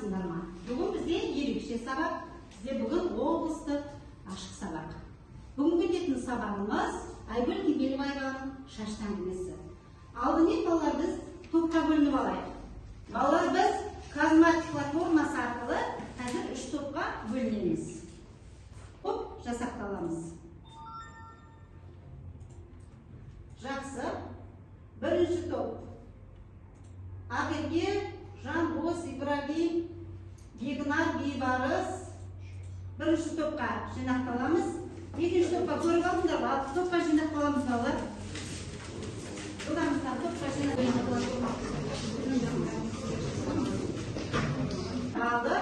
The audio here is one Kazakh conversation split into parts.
саламатсыңдар ма? Бүгін бізде ерекше сабақ, бізде бүгін облыстық ашық сабақ. Бүгінгі өтетін сабағымыз Айгүл Кемелбаеваның шашты әңгімесі. Алдымен балалар біз топқа бөлініп алайық. Балалар біз казматикалар формасы арқылы қазір 3 топқа бөлінеміз. Топ жасақталамыз. Жақсы. Бірінші топ. Ақерке, Жандос, Ибрагим, Бегнар, Бейбарыс. Бірінші топқа жинақталамыз. Екінші топқа көріп алдыңдар ба? Топқа жинақталамыз балалар. Бұдан топқа жинақталамыз. Алды.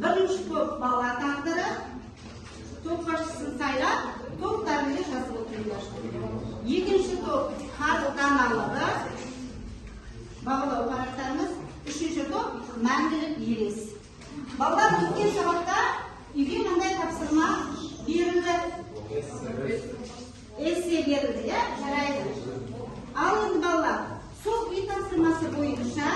Бірінші топ бала тағдыры. Топ басшысын сайлап, топтарында жазып отырыңдар. Екінші топ қарт даналығы. Бағалау парақтарымыз. Үшінші топ мәңгілік елес. Балалар өткен сабақта үйге қандай тапсырма берілді? Эссе берілді, иә? Жарайды. Ал енді балалар, сол үй тапсырмасы бойынша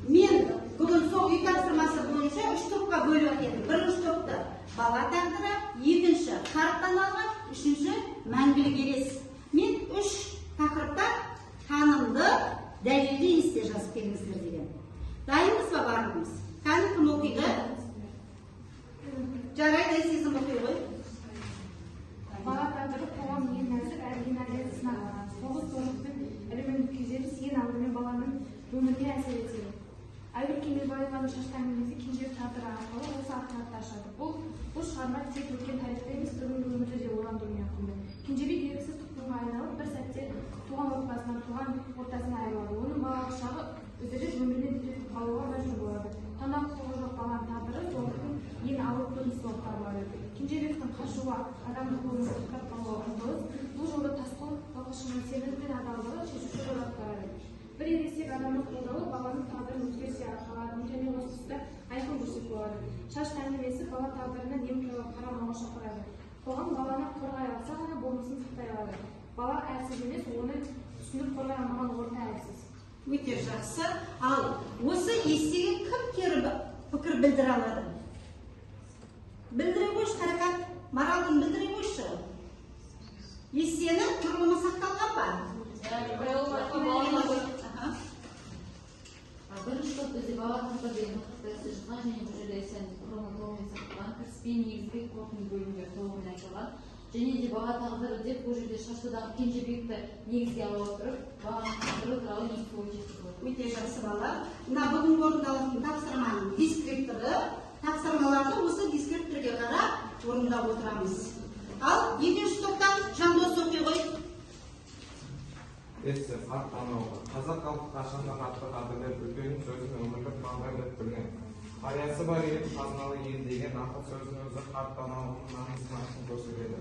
мен бүгін сол үй тапсырмасы бойынша 3 топқа бөліп өтеді. Бірінші топты бала тағдыры, екінші қарт даналығы, үшінші мәңгілік елес. Мен 3 тақырыпта танымды дәлелді есте жазып келіңіздер деген. Дайынбыз ба барлығымыз? Қаны кім оқиды? Жарайды, сезім оқи ғой. Бала тағдыры қоғам ең нәзік әрі әділет сынағынан. Соғыс-соғыстың әлеуметтік күйзеліс ең алдымен баланың өміріне әсер етеді. Айгүл Кемелбаеваның шашты әңгімесі кенжебек тағдыры арқылы осы ақиқатты ашады. Бұл шығарма тек өткен тарихта емес, бүгінгі өмірде де орандырумен құнды. Кенжебек еріксіз тұтқынға айналып, бір сәтте туған отбасынан, туған ортасына айырылады. Оның балалық шағы үзіліп, өмірінен түзетіп қалуға мәжбүр болады. Таңдау құқығы жоқ баланың тағдыры зорлықтың ең ауыр көрінісі болып табылады. Кенжебектің қашуға, адамдық өмірін сақтап қалуға ұмтылыс, бұл жолда тасқын талқышының сенімі мен адалдығы шешуші рөл атқарады. Бір ересек адамның қолдауы баланың тағдырын өзгерте алатынын және осы тұста айқын көрсетіп болады. Шашты әңгімесі бала тағдырына немқұрайлы қарамауға шақырады. Қоғам баланы қорғай алса ғана болмысын сақтай алады. Бала әлсіз емес, оны түсініп қорғай алмаған орта әлсіз. Өте жақсы. Ал осы естіге кім кері пікір білдіре алады? Білдіре қойшы, қарақат, моралын білдіре қойшы. Естенің құрылымы сақталған ба? Бірінші топ бізде бала тағдырдегі мықтысы шыққан және бұл жерде сән құрылымы толығымен сақталған, кіріспе негізгі қорытынды бөлімдер толығымен айтылған. Және де бала тағдыры деп бұл жерде шаштыдағы Кенжебекті негізге ала отырып, баланың тағдыры туралы екі ой жеткізілді. Өте жақсы бала. Мына бүгінгі орындалатын тапсырманың дискрипторы, тапсырмаларды осы дискрипторге қарап орындап отырамыз. Ал екінші топтан Жандос оқи ғой. Эссе қарт даналығы. Қазақ халқы қашаннан атты қадірлеп үлкен сөзін өмірлік маңдай деп білген. Қариясы бар ел, қазыналы ел деген ақыл сөзін өзі қарт даналығының маңызын ашын көрсетеді.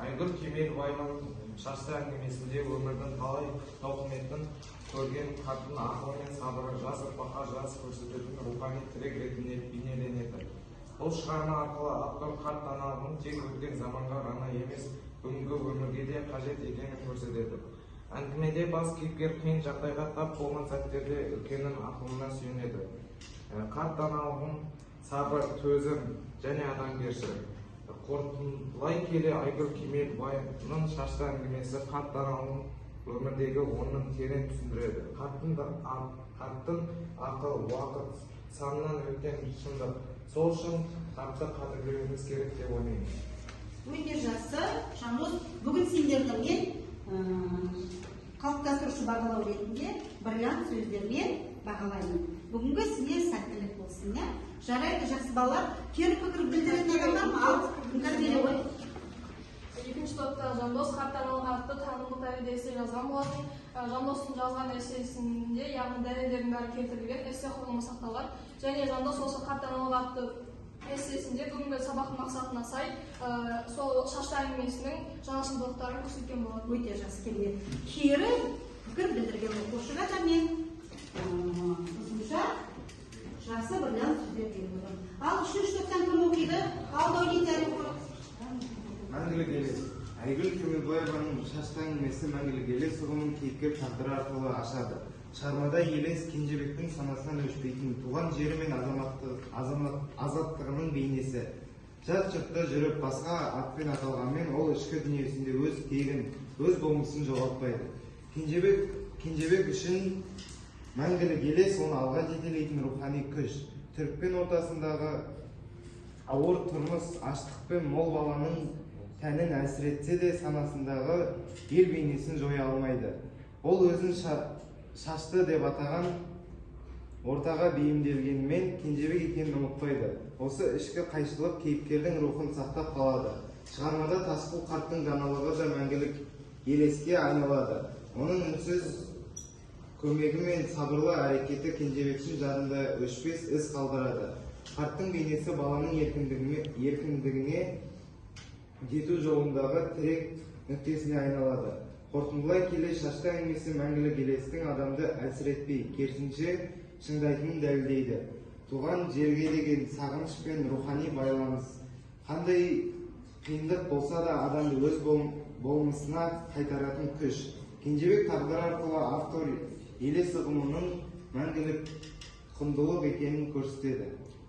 Айгүл Кемелбаеваның шашты әңгімесінде өмірдің қалай тауқыметін көрген қарттың ақылы мен сабыры жас ұрпаққа жас көрсететін рухани тірек ретінде бейнеленеді. Бұл шығарма арқылы автор қарт даналығының тек өткен заманға ғана емес, бүгінгі өмірге де қажет екенін көрсетеді. Әңгімеде бас кейіпкер қиын жағдайға тап болған сәттерде үлкеннің ақылына сүйенеді. Қарт даналығын сабыр, төзім және адамгершілік. Қорытындылай келе Айгүл Кемелбаеваның шашты әңгімесі қарт даналығын өмірдегі орнын терең түсіндіреді. Қарттың ақыл, уақыт санынан өткен шындық. Сол үшін қартты қадірлеуіміз керек деп ойлаймын. Өте жақсы. Жандос, бүгін сендерді мен қалыптастырушы бағалау ретінде бриллиант сөздермен бағалаймын. Бүгінгі сізге сәттілік болсын, иә? Жарайды, жақсы балалар. Кері пікір білдіретін адамдар ма? Ал, тәрбиеле ғой. Екінші топта Жандос қарт даналығы атты танымдық дәлелді эссе жазған болатын. Жандостың жазған эссесінде яғни дәлелдердің бәрі келтірілген, эссе құрылымы сақталған. Және Жандос осы қарт даналығы атты эссесінде бүгінгі сабақтың мақсатына сай сол шашты әңгімесінің жаңашылдықтарын көрсеткен болады. Өте жақсы келген. Кері пікір білдірген оқушыға да мен қосымша жақсы бриллиант сөздер беріп отырмын. Ал үшінші топтан кім оқиды? Ал Дәулет Мәңгілік елес. Айгүл Кемелбаеваның шашты әңгімесі мәңгілік елес ұғымын кейіпкер тағдыры арқылы ашады. Шығармада елес Кенжебектің санасынан өшпейтін туған жері мен азаттығының бейнесі. Жат жұртта жүріп басқа атпен аталғанмен ол ішкі дүниесінде өз тегін, өз болмысын жоғалтпайды. Кенжебек үшін мәңгілік елес оны алға жетелейтін рухани күш. Түрікпен ортасындағы ауыр тұрмыс аштықпен мол баланың тәнін әлсіретсе де санасындағы ел бейнесін жоя алмайды. Ол өзін шашты деп атаған ортаға бейімделгенмен Кенжебек екенін ұмытпайды. Осы ішкі қайшылық кейіпкердің рухын сақтап қалады. Шығармада Тасқұл қарттың даналығы да мәңгілік елеске айналады. Оның үнсіз көмегі мен сабырлы әрекеті Кенжебектің жадында өшпес із қалдырады. Қарттың бейнесі баланың еркіндігіне жету жолындағы тірек нүктесіне айналады. Қорытындылай келе шашты әңгімесі мәңгілік елестің адамды әлсіретпей, керісінше шыңдайтынын дәлелдейді. Туған жерге деген сағыныш пен рухани байланыс қандай қиындық болса да адамды өз болмысына қайтаратын күш. Кенжебек тағдыры арқылы автор елес ұғымының мәңгілік құндылық екенін көрсетеді.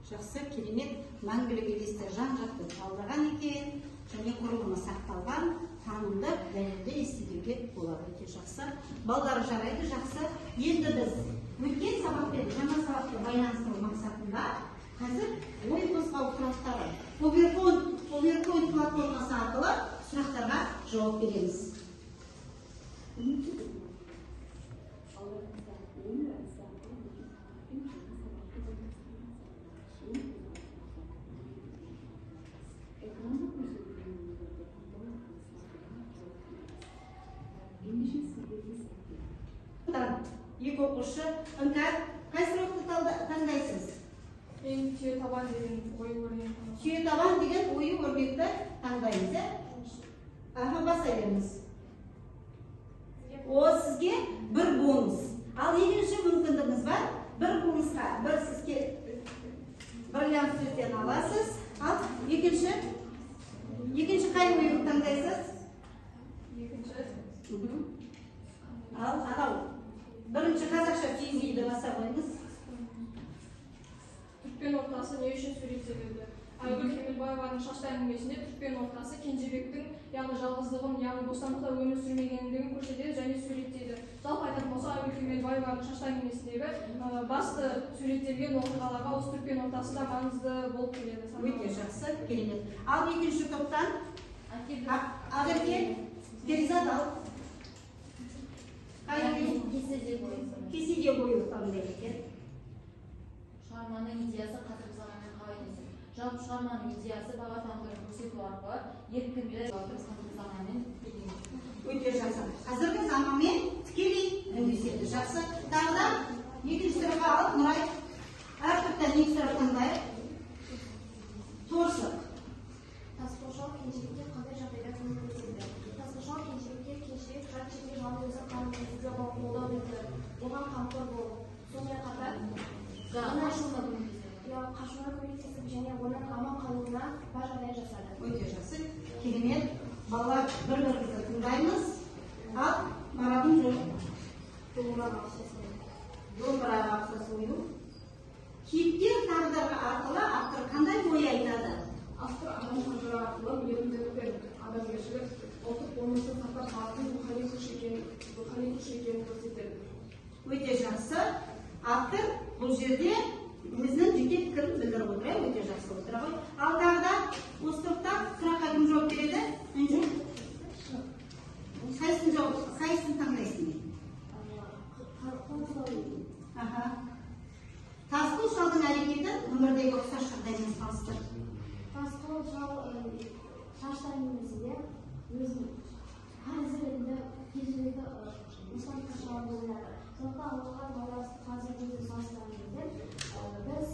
Жақсы, керемет, мәңгілік елесті жан-жақты талдаған екен, және құрылымы сақталған, танымдық, дәлелді естілуге болады. Өте жақсы. Балдары жарайды, жақсы. Енді біз өткен сабақпен жаңа сабақты байланыстыру мақсатында қазір ой қозғау сұрақтары PowerPoint платформасы арқылы сұрақтарға жауап береміз. Екі оқушы іңкәр, қай сұрақты таңдайсыз? Мен түйетабан деген ою-өрнекті. Түйетабан деген ою-өрнекті таңдаймыз. Басай беріңіз. О, сізге бір бонус. Ал екінші мүмкіндігіңіз бар. Бір бонусқа бір сізге бриллиант сөзден аласыз. Ал екінші қай ойын таңдайсыз? Екінші. Ал анау бірінші қазақша киіз үйді баса қойыңыз. Түрікпен ортасы не үшін суреттеледі? Айгүл Кемелбаеваның шашты әңгімесінде Түрікпен ортасы Кенжебектің яғни жалғыздығын, яғни бостандықта өмір сүрмегендігін көрсетеді және суреттейді. Жалпы айтатын болса, Айгүл Кемелбаеваның шашты әңгімесіндегі басты суреттелген оқиғаларға осы Түрікпен ортасы да маңызды болып келеді. Өте жақсы, керемет. Ал екінші топтан Ақерке, Перизат ал. Кеседе бою таңдайды екен. Шығарманың идеясы қазіргі заманмен қалай дейсіз? Жалпы шығарманың идеясы бала тағдырын көрсету арқылы еркінді қазіргі заманмен Өте жақсы. Қазіргі заманмен тікелей үндеседі. Жақсы. Тағы да екінші сұраққа алып, Нұрай әр топтан екі сұрақ таңдайық. Торсық. Тасқошал Кенжебекке қандай жағдайда көмек көрсетті? Тасқошал Кенжебекке Кенжебек жат жерге жалғыз өзі қамқорлыққа қолдау берді. Оған қамқор болып, сонымен қатар қашуына көмектесіп және оның аман қалуына бар жағдай жасады. Өте жақсы. Керемет. Балалар бір-бірімізді тыңдаймыз. Ал Марадың Домбыраға ұқсас ою. Кейіпкер тағдыры арқылы автор қандай ой айтады? Автор адам тағдыры арқылы мейірімділік пен адамгершілік, ұлттық болмысын сақтап қалатын рухани күш екенін көрсетеді. Өте жақсы. Автор бұл жерде өзінің жеке пікірін білдіріп отыр. Өте жақсы отыр ғой. Ал тағы да осы топта сұраққа кім жауап береді? Үнжу. Қайсысын таңдайсың? Тасқұл шалдың әрекетін өмірдегі ұқсас жағдаймен салыстыр. Тасқұл шал шашты әңгімесінде өзін қарызы ретінде Кенжебекті бостандыққа шығаруды ойлады. Сондықтан оған байланысты қазіргі өзін салыстырған кезде біз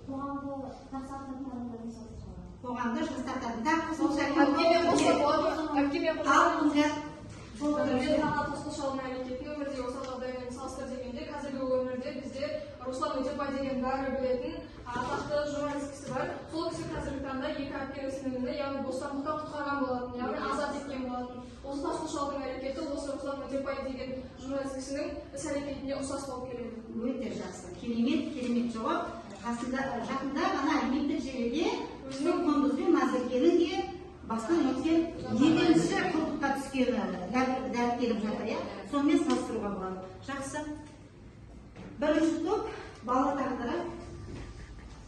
қоғамды жақсартатын адамдармен салыстырамыз. Қоғамды жақсартатын. Тағы қосымша Тасқұл шалдың әрекетін өмірдегі ұқсас жағдаймен салыстыр дегенде, қазіргі өмірде бізде Руслан Өтепбай деген бәрі білетін атақты журналист кісі бар. Сол кісі қазіргі таңда екі әпке ісінігінде, яғни бостандықтан құтқарған болатын, яғни азат еткен болатын. Осы Тасқұл шалдың әрекеті әдебиеті осы Руслан Өтепбай деген журналист кісінің іс-әрекетіне ұқсас болып келеді. Өте жақсы. Керемет жауап. Жақында ғана әлеуметтік желіде Құндыз бен Назеркенің де бастан өткен екінші құлдыққа түскені дәріптеліп жатыр, иә? Сонымен салыстыруға болады. Жақсы. Бірінші топ бала тағдыры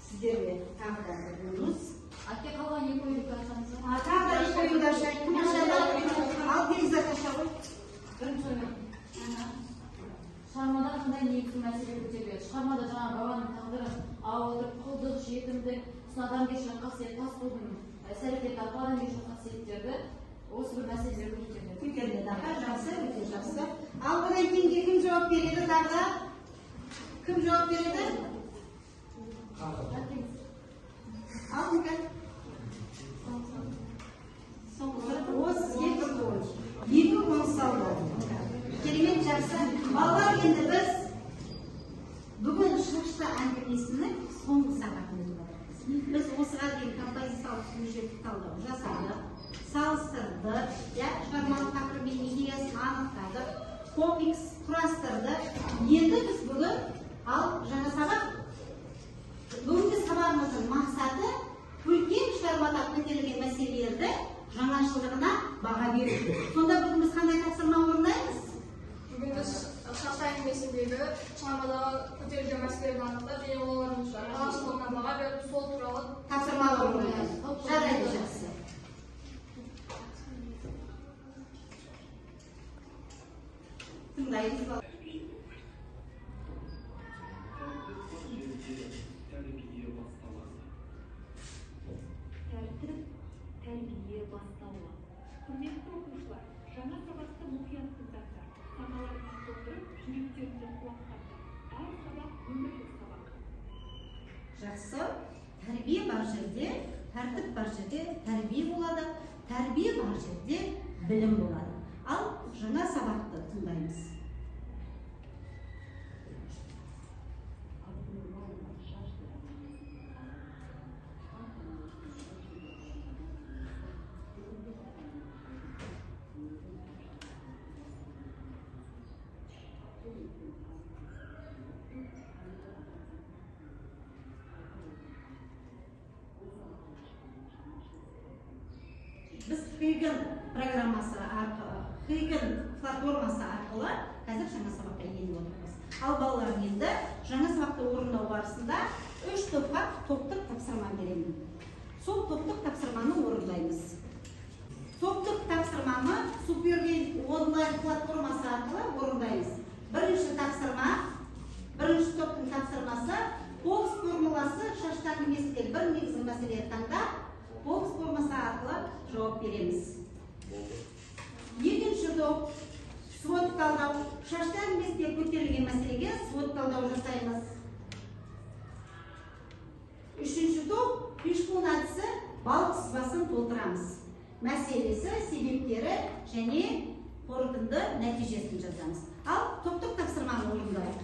сіздерге тағы да біліңіз. Әке қалған екі ойды айтсаңыз. Тағы да екі ойды ашайын. Ал Перизат аша ғой. Бірінші оймен. Шығармада қандай негізгі мәселе көтеріледі? Шығармада жаңа баланың тағдырын алып отырып, құлдық, жетімдік, адамгершілік қасиет, тасболдың іс-әрекеті арқылы адамгершілік қасиеттерді осы бір мәселелер көтеріледі. Көтеріледі, жақсы, өте жақсы. Ал бұдан кейінге кім жауап береді тағы? Кім жауап береді? Ал мүмкін. Екі қоныс алды. Керемет жақсы. Балалар, енді біз бүгін шашты әңгімесінің соңғы сағатын өтіп жатырмыз. Біз осыған дейін композициялық сюжеттік талдау жасадық, салыстырдық, шығармалық тақырыбын идеясын анықтадық, комикс құрастырдық. Енді біз бүгін жаңа сабақ, бүгінгі сабағымыздың мақсаты үлкен шығармада көтерілген мәселелерді жаңашылдығына баға беру. Сонда бүгін біз қандай тапсырма орындаймыз? Бүгін біз шашты әңгімесіндегі шығармадағы көтерілген мәселелерді анықтап, және олардың жаңашылдығына баға беріп, сол туралы тапсырма орындаймыз. Жарайды, жақсы. Тыңдаймыз. Тәрбие бастауы. Құрметті оқушылар, жаңа сабақты мұқият тыңдаңдар. Саналарыңызды толтырып, жүректеріңізді қуаттаңдар. Әр сабақ өмірлік сабақ. Жақсы. Тәрбие бар жерде, тәртіп бар жерде тәрбие болады, тәрбие бар жерде білім болады. Ал жаңа сабақты тыңдаймыз. Біз Хейген программасы арқылы, Хейген платформасы арқылы қазір жаңа сабаққа еніп отырмыз. Ал балалар, енді жаңа сабақты орындау барысында 3 топқа топтық тапсырма беремін. Сол топтық тапсырманы орындаймыз. Топтық тапсырманы Суперген онлайн платформасы арқылы орындаймыз. Бірінші топтың тапсырмасы Попс формуласы шашты әңгімесіндегі бір негізгі мәселені таңдап, Попс формуласы арқылы жауап береміз. Екінші топ свод талдау. Шашты әңгімесінде көтерілген мәселеге свод талдау жасаймыз. Үшінші топ фишбон әдісі балық сызбасын толтырамыз. Мәселесі, себептері және қорытынды нәтижесін жазамыз. Ал топтық тапсырманы орындайық.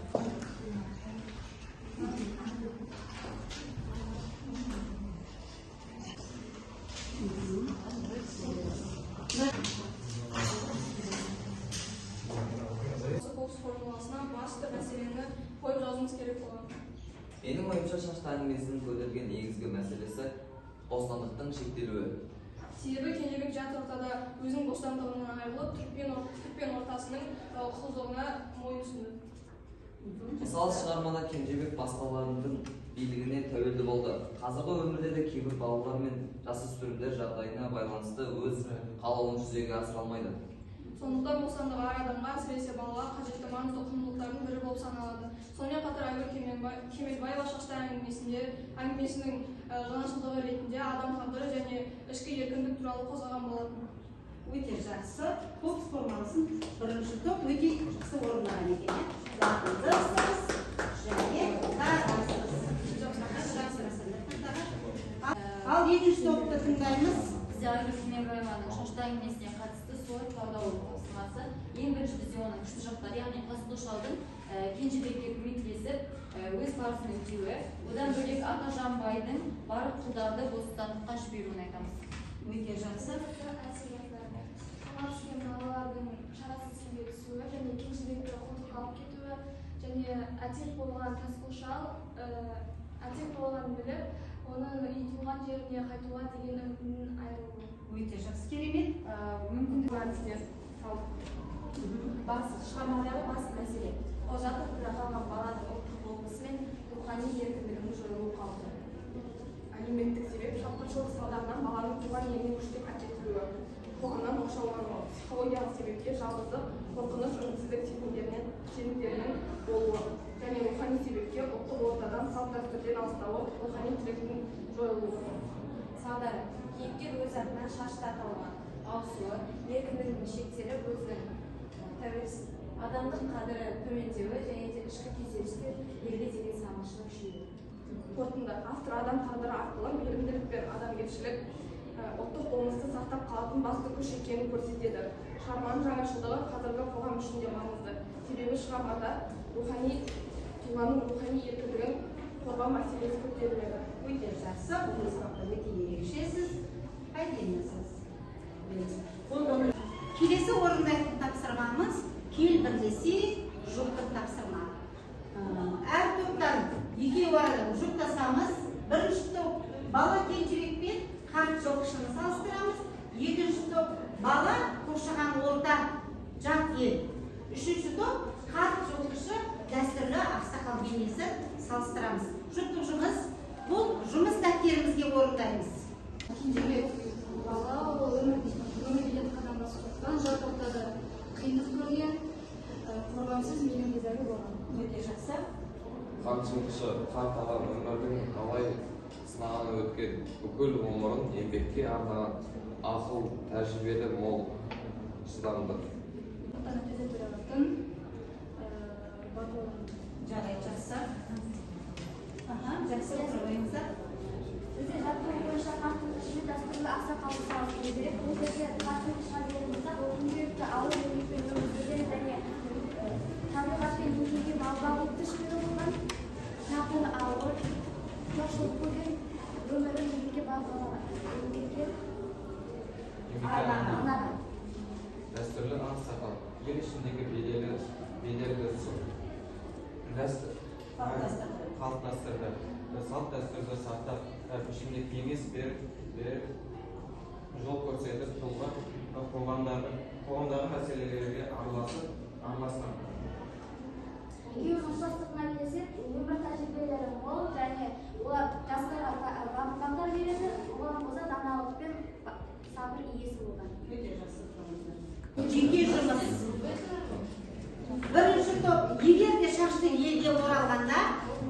Попс формуласына басты мәселені қойып жазуымыз керек болған. Менің ойымша шашты әңгімесінің көтерілген негізгі мәселесі бостандықтың шектелуі. Себебі Кенжебек жат ортада өзінің бостандығынан айырылып, түрікпен ортасының құқығына мойынсұнды. Мысалы, шығармада Кенжебек басқаларының билігіне тәуелді болды. Қазіргі өмірде де кейбір балалар мен жасөспірімдер жағдайына байланысты өз қалауын жүзеге асыра алмайды. Сондықтан бостандық әр адамға, әсіресе балаға қажетті маңызды құндылықтардың бірі болып саналады. Сонымен қатар Айгүл Кемелбаева шашты әңгімесінің жаңашылдығы ретінде адам тағдыры және ішкі еркіндік туралы қозғаған болатын. Өте жақсы. Попс формуласын бірінші топ өте жақсы орындаған екен. Жақсыз және Ал екінші топты тыңдаймыз. Бізде Айгүл Кемелбаеваның шашты әңгімесіне қатысты свод талдау тапсырмасы. Ең бірінші бізде оның күшті жақтары, яғни Қазтошаудың Кенжебекке көмектесіп, өз парызын өтеуі. Одан бөлек Ата Жанбайдың барлық құлдарды бостандыққа жіберуін айтамыз. Өте жақсы. апатқа түскен балалардың шарасыз күйге түсуі және кенжебекті қолтыққа алып кетуі және әтек болған тасқұлшал әтек болғанын біліп оның туған жеріне қайтуға деген үмітінен айырылуы. Өте жақсы, керемет. Мүмкіндік шығармадағы басты мәселе ол жатырда қалған баланың ұлттық болмысы мен рухани еркіндігінің жойылуы қалды. Әлеуметтік себеп шапқыншылық салдарынан баланың туған еліне күштеп әкетілуі, қоғамнан оқшаулануы, психологиялық себепке жалғыздық, қорқыныш, үмітсіздік сезімдерінің болуы және рухани себепке ұлттық ортадан салт-дәстүрден алыстауы, рухани тіректің жойылуы. Салдары кейіпкер өз атынан шаш тартылған, ауысуы, еркіндігінің шектеліп өзінің тәуелсіз адамдық қадірі төмендеуі және де ішкі күйзелістер елге деген сағынышының күшеюі. Қорытынды автор адам тағдыры арқылы мейірімділік пен адамгершілік ұлттық болмысты сақтап қалатын басты күш екенін көрсетеді. Шығарманың жаңашылдығы қазіргі қоғам үшін де маңызды. Себебі шығармада тұлғаның рухани еркіндігін қорғау мәселесі көтеріледі. Өте жақсы, бұл сұрақта өте ерекшесіз, әдемісіз. Келесі орындайтын тапсырмамыз кел бірлесе жұптық тапсырма. Әр топтан екеу арада жұптасамыз, бірінші топ бала кенжебекпен қарт жылқышыны салыстырамыз, екінші топ бала қоршаған орта жат ел, үшінші топ қарт жылқышы дәстүрлі ақсақал бейнесі салыстырамыз. Жұптық жұмыс бұл жұмыс дәптерімізге орындаймыз. Кенжебек бала ол өмірден қадам басып жатқан жат ортада қиындық көрген, қорғансыз мейірімділігі болған. Өте жақсы. Қарт жылқышы қарт адам өмірдің қалай сынағынан өткен, бүкіл ғұмырын еңбекке арнаған, ақыл, тәжірибелі мол, шыдамды. Отаны төзетіп жатқан батыл. Жарайды, жақсы. Жақсы, отырыңыздар. Бізде жаттығу бойынша қарт жылқышы дәстүрлі ақсақалды салып керек. Бұл жерде қарт жылқышыға берілімізде ол күнделікті ауыл еңбекпен өмір сүрген және табиғатпен еңбекке бағып тіршілігі болған, тағдыры ауыр, жоқшылық көрген, өмірін еңбекке арнаған. Дәстүрлі ақсақал, ел ішіндегі беделді қалыптастырды, салт дәстүрді сақтап, ішінде кеңес беріп, жол көрсетіп, тұлға қоғамдағы мәселелерге араласқан. Екеуінің ұқсастығына келсек, өмір тәжірибелері мол және олар жастарға бағыттар береді, оған қоса даналық пен сабыр иесі болған. Өте жақсы. Жеке жұмыс. Бірінші топ егер де шашты елге оралғанда,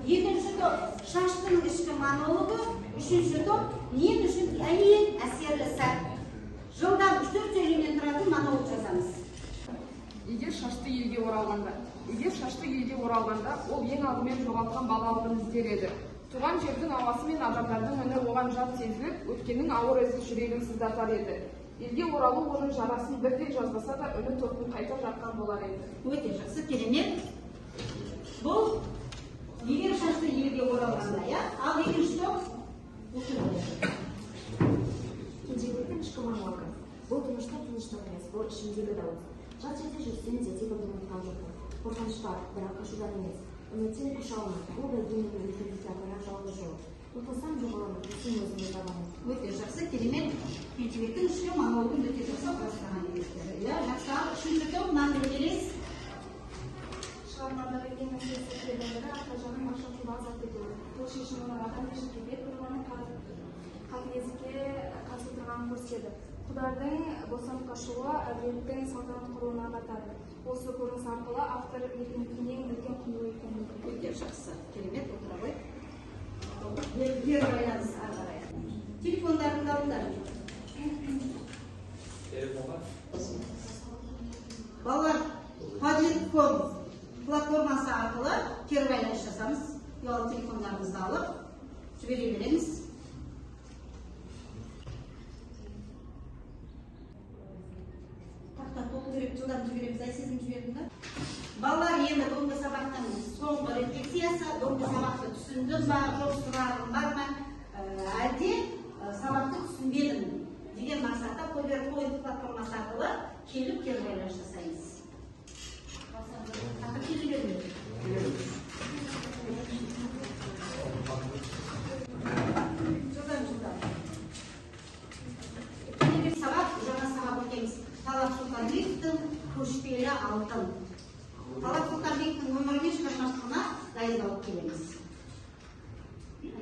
екінші топ шаштың ішкі монологы, үшінші топ мен үшін әйел әсерлі сәт. Жылдан 3-4 сөйлемнен тұратын монолог жазамыз. Егер шашты елге оралғанда, ол ең алдымен жоғалтқан балалығын іздер. Туған жердің ауасы мен адамдардың үні оған жат сезіліп, өткеннің ауыр ізі жүрегін сыздатар еді. Елге оралу оның жарасын бірден жазбаса да үні тоқын қайта жатқан болар еді. Өте жақсы, керемет. Бұл егер шашты елге оралғанда, ал екінші топ Кенжебектің ішкі монологы. Бұл тыныштық емес, бұл ішімдегі дауыс. Жат жерде жүрсем де тек ұмытқан жоқпын. Қорқыныш бар, бірақ қашудан емес. Үміттен күш алмай, бұл да денемін үлкендікті апарар жалғыз жол. Ұтылсам жоғаламын, өзім өзімді табамын. Өте жақсы, керемет. Кенжебектің ішкі монологын өте жақсы құрастырған еместері. Жақсы, үшінші топ Нандырбелес. Шығармадағы ең мәселесі себебі атажанның мақсатын азат етуі. Бұл шешім оның адамгершілікке бет бұрғанын қатыгездікке қарсы тұрғанын көрсетеді. Құдардың бостандық ашуы әділеттің салтанат құруына батады. Осы көрініс арқылы автор еркіндіктің ең үлкен құндылық екенін білдіреді. Өте жақсы, керемет, отыра ғой. Бері байланыс ары қарай. Телефондарыңды алыңдар. Балалар, Падлетфон платформасы арқылы кері байланыс жасамыз. Ұялы телефондарыңызды алып, жібере береміз. Тақта толы керек, жылдан жібереміз, сезім жібердің да? Балалар, енді бүгінгі сабақтың соңғы рефлексиясы, бүгінгі сабақты түсіндім ба, жоқ сұрағым бар ма, әлде сабақты түсінбедім деген мақсатта Қойбер платформасы арқылы келіп кері байланыс жасаймыз. Келіңдер ме? Жылдан. Келесі сабақ, жаңа сабақ өтеміз. Талап Сұлтанбековтың көшпелі алтын. Талап Сұлтанбековтың өміріне шығармашылығына дайындалып келеміз. Фильм